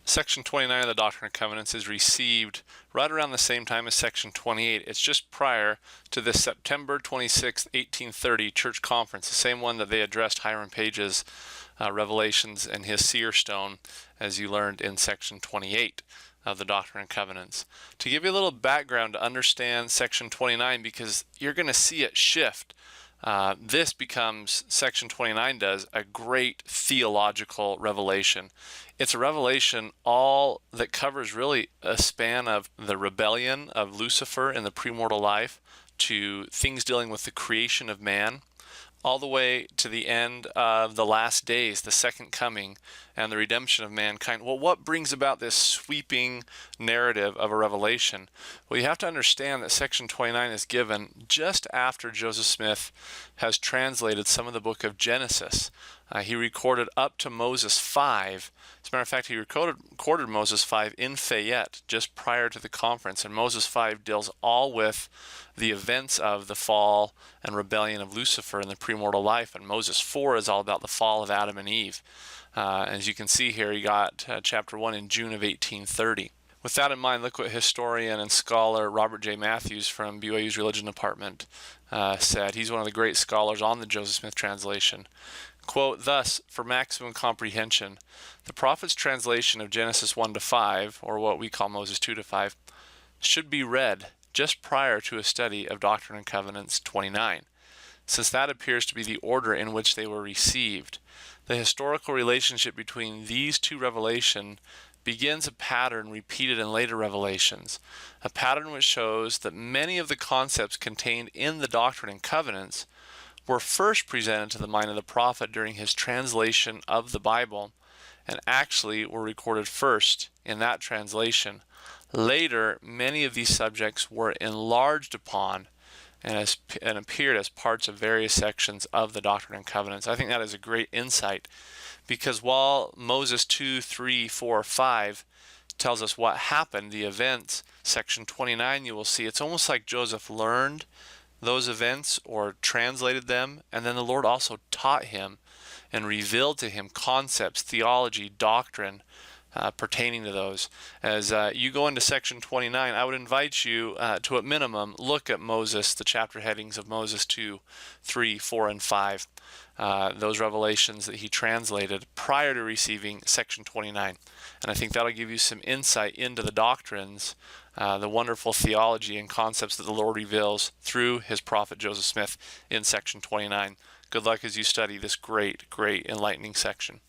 Section 29 of the Doctrine and Covenants is received right around the same time as Section 28. It's just prior to the September 26, 1830 church conference, the same one that they addressed Hiram Page's revelations and his seer stone, as you learned in Section 28 of the Doctrine and Covenants. To give you a little background to understand Section 29, because you're going to see it shift. This becomes, Section 29 does, a great theological revelation. It's a revelation all that covers really a span of the rebellion of Lucifer in the premortal life to things dealing with the creation of man, all the way to the end of the last days, the second coming, and the redemption of mankind. Well, what brings about this sweeping narrative of a revelation? Well, you have to understand that Section 29 is given just after Joseph Smith has translated some of the book of Genesis. He recorded up to Moses 5. As a matter of fact, he recorded Moses 5 in Fayette just prior to the conference, and Moses 5 deals all with the events of the fall and rebellion of Lucifer in the premortal life, and Moses 4 is all about the fall of Adam and Eve. As you can see here, he got chapter 1 in June of 1830. With that in mind, look what historian and scholar Robert J. Matthews from BYU's Religion Department said. He's one of the great scholars on the Joseph Smith translation. Quote, thus, for maximum comprehension, the prophet's translation of Genesis 1 to 5, or what we call Moses 2 to 5, should be read just prior to a study of Doctrine and Covenants 29, since that appears to be the order in which they were received. The historical relationship between these two revelations begins a pattern repeated in later revelations, a pattern which shows that many of the concepts contained in the Doctrine and Covenants were first presented to the mind of the prophet during his translation of the Bible, and actually were recorded first in that translation. Later, many of these subjects were enlarged upon and appeared as parts of various sections of the Doctrine and Covenants. I think that is a great insight, because while Moses 2, 3, 4, 5 tells us what happened, the events, section 29, you will see, it's almost like Joseph learned those events or translated them, and then the Lord also taught him and revealed to him concepts, theology, doctrine pertaining to those. As you go into section 29, I would invite you to, at minimum, look at Moses, the chapter headings of Moses 2, 3, 4, and 5, those revelations that he translated prior to receiving section 29. And I think that'll give you some insight into the doctrines, the wonderful theology and concepts that the Lord reveals through his prophet Joseph Smith in section 29. Good luck as you study this great, great enlightening section.